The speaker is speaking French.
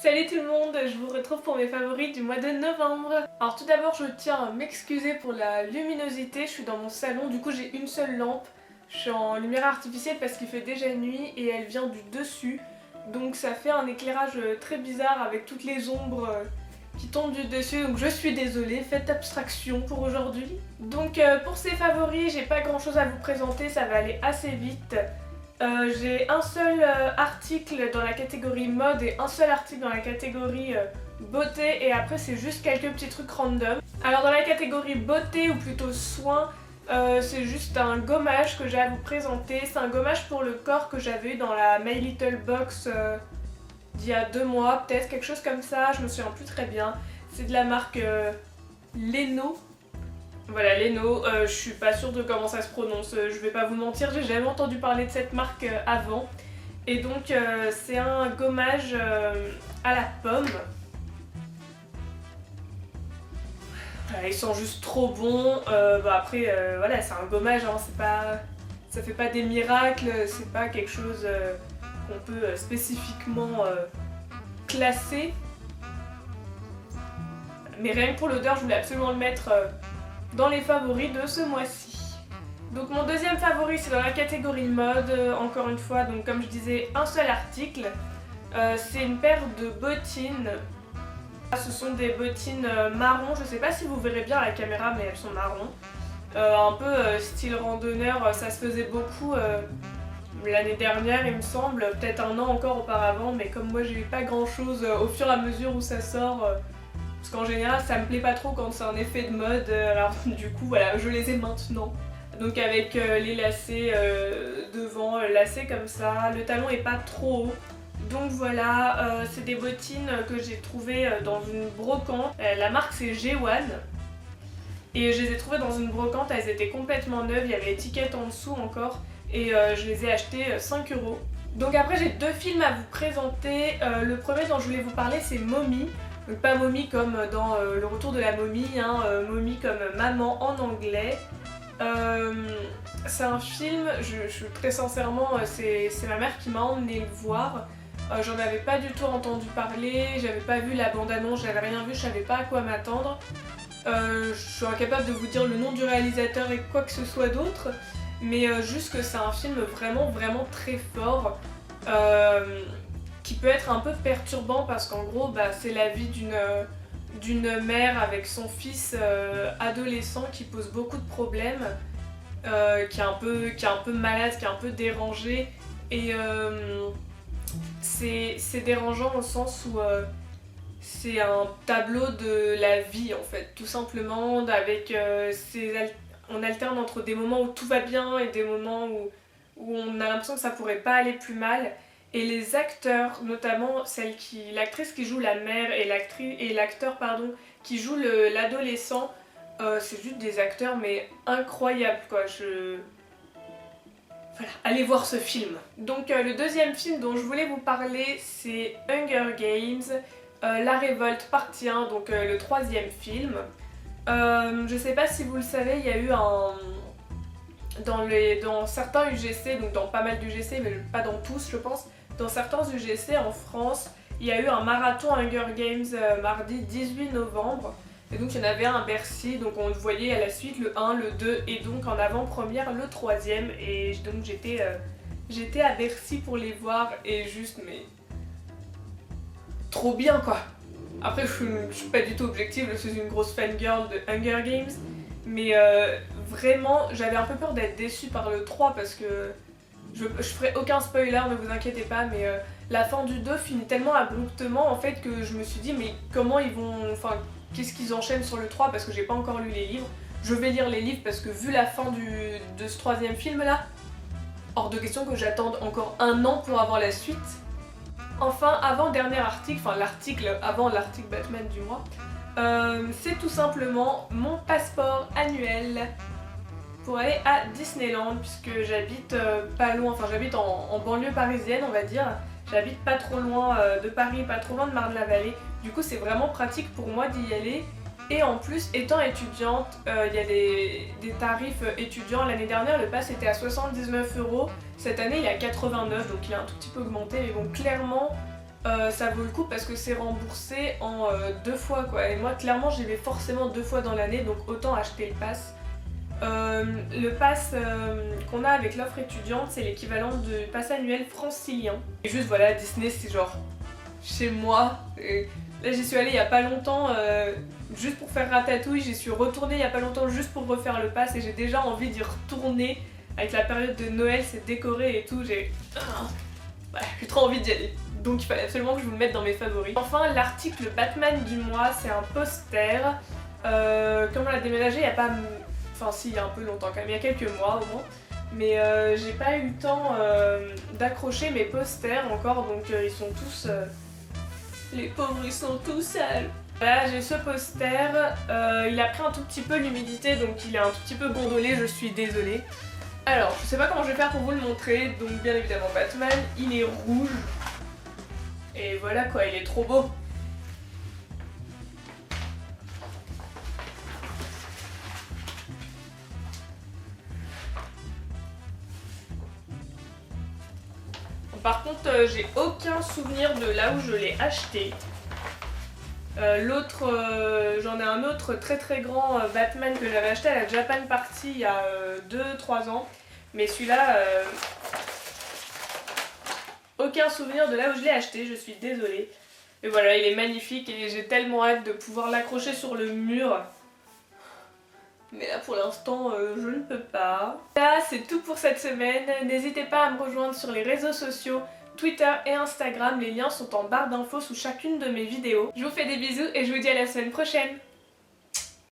Salut tout le monde, je vous retrouve pour mes favoris du mois de novembre. Alors tout d'abord je tiens à m'excuser pour la luminosité, je suis dans mon salon, du coup j'ai une seule lampe. Je suis en lumière artificielle parce qu'il fait déjà nuit et elle vient du dessus. Donc ça fait un éclairage très bizarre avec toutes les ombres qui tombent du dessus. Donc je suis désolée, faites abstraction pour aujourd'hui. Donc pour ces favoris, j'ai pas grand chose à vous présenter, ça va aller assez vite. J'ai un seul article dans la catégorie mode et un seul article dans la catégorie beauté et après c'est juste quelques petits trucs random. Alors dans la catégorie beauté ou plutôt soin, c'est juste un gommage que j'ai à vous présenter. C'est un gommage pour le corps que j'avais eu dans la My Little Box d'il y a 2 mois, peut-être quelque chose comme ça, je me souviens plus très bien. C'est de la marque Leno. Voilà, Leno, je suis pas sûre de comment ça se prononce, je vais pas vous mentir, j'ai jamais entendu parler de cette marque avant. Et donc c'est un gommage à la pomme. Voilà, il sent juste trop bon. Après, voilà, c'est un gommage, hein, c'est pas, ça fait pas des miracles, c'est pas quelque chose qu'on peut spécifiquement classer. Mais rien que pour l'odeur, je voulais absolument le mettre dans les favoris de ce mois-ci. Donc mon deuxième favori c'est dans la catégorie mode, encore une fois, donc comme je disais, un seul article. C'est une paire de bottines. Ce sont des bottines marron, je sais pas si vous verrez bien à la caméra mais elles sont marron. Un peu style randonneur, ça se faisait beaucoup l'année dernière il me semble, peut-être un an encore auparavant, mais comme moi j'ai eu pas grand chose au fur et à mesure où ça sort. Parce qu'en général ça me plaît pas trop quand c'est un effet de mode, alors du coup voilà, je les ai maintenant. Donc avec les lacets devant, lacets comme ça, le talon est pas trop haut. Donc voilà, c'est des bottines que j'ai trouvées dans une brocante, la marque c'est G1. Et je les ai trouvées dans une brocante, elles étaient complètement neuves, il y avait l'étiquette en dessous encore, et je les ai achetées 5 €. Donc après j'ai 2 films à vous présenter, le premier dont je voulais vous parler c'est Mommy. Donc pas Mommy comme dans Le Retour de la Momie, hein, Mommy comme maman en anglais. C'est un film, très sincèrement, c'est ma mère qui m'a emmené le voir. J'en avais pas du tout entendu parler, j'avais pas vu la bande-annonce, j'avais rien vu, je savais pas à quoi m'attendre. Je suis incapable de vous dire le nom du réalisateur et quoi que ce soit d'autre, mais juste que c'est un film vraiment très fort. Qui peut être un peu perturbant parce qu'en gros c'est la vie d'une mère avec son fils adolescent qui pose beaucoup de problèmes, qui est un peu malade, qui est un peu dérangé et c'est dérangeant au sens où c'est un tableau de la vie en fait, tout simplement, avec on alterne entre des moments où tout va bien et des moments où on a l'impression que ça pourrait pas aller plus mal. Et les acteurs, notamment l'actrice qui joue la mère et l'acteur qui joue l'adolescent, c'est juste des acteurs mais incroyables quoi. Voilà, allez voir ce film. Donc le deuxième film dont je voulais vous parler c'est Hunger Games, La Révolte partie 1, donc le troisième film. Je sais pas si vous le savez, il y a eu dans certains UGC, donc dans pas mal d'UGC mais pas dans tous je pense. Dans certains UGC en France, il y a eu un marathon Hunger Games mardi 18 novembre. Et donc il y en avait un à Bercy, donc on le voyait à la suite le 1, le 2 et donc en avant-première le 3e. Et donc j'étais à Bercy pour les voir et juste mais trop bien quoi. Après je suis pas du tout objective, je suis une grosse fangirl de Hunger Games. Mais vraiment j'avais un peu peur d'être déçue par le 3 parce que je ferai aucun spoiler, ne vous inquiétez pas, mais la fin du 2 finit tellement abruptement en fait que je me suis dit mais comment ils vont, enfin qu'est-ce qu'ils enchaînent sur le 3 parce que j'ai pas encore lu les livres. Je vais lire les livres parce que vu la fin de ce troisième film là, hors de question que j'attende encore 1 an pour avoir la suite. Enfin, avant-dernier article, enfin l'article avant l'article Batman du mois, c'est tout simplement mon passeport annuel pour aller à Disneyland puisque j'habite pas loin, enfin j'habite en banlieue parisienne on va dire. J'habite pas trop loin de Paris, pas trop loin de Marne-la-Vallée. Du coup c'est vraiment pratique pour moi d'y aller. Et en plus, étant étudiante, il y a des tarifs étudiants. L'année dernière, le pass était à 79 €. Cette année, il est à 89, donc il a un tout petit peu augmenté. Mais bon, clairement, ça vaut le coup parce que c'est remboursé en 2 fois quoi. Et moi clairement j'y vais forcément 2 fois dans l'année, donc autant acheter le pass. Le pass qu'on a avec l'offre étudiante, c'est l'équivalent du pass annuel francilien. Et juste voilà, Disney c'est genre chez moi. Et là j'y suis allée il y a pas longtemps juste pour faire Ratatouille, j'y suis retournée il y a pas longtemps juste pour refaire le pass et j'ai déjà envie d'y retourner. Avec la période de Noël, c'est décoré et tout, j'ai trop envie d'y aller. Donc il fallait absolument que je vous le mette dans mes favoris. Enfin, l'article Batman du mois, c'est un poster. Comme on l'a déménagé, il n'y a pas... Enfin si, il y a un peu longtemps quand même, il y a quelques mois au moins. Mais j'ai pas eu le temps d'accrocher mes posters encore, donc ils sont tous... Les pauvres, ils sont tous sales. Voilà, j'ai ce poster. Il a pris un tout petit peu l'humidité, donc il est un tout petit peu gondolé, je suis désolée. Alors, je sais pas comment je vais faire pour vous le montrer, donc bien évidemment Batman, il est rouge. Et voilà quoi, il est trop beau. Par contre, j'ai aucun souvenir de là où je l'ai acheté. J'en ai un autre très très grand Batman que j'avais acheté à la Japan Party il y a 2-3 ans. Mais celui-là, aucun souvenir de là où je l'ai acheté, je suis désolée. Et voilà, il est magnifique et j'ai tellement hâte de pouvoir l'accrocher sur le mur. Mais là pour l'instant, je ne peux pas. Là, c'est tout pour cette semaine. N'hésitez pas à me rejoindre sur les réseaux sociaux, Twitter et Instagram. Les liens sont en barre d'infos sous chacune de mes vidéos. Je vous fais des bisous et je vous dis à la semaine prochaine.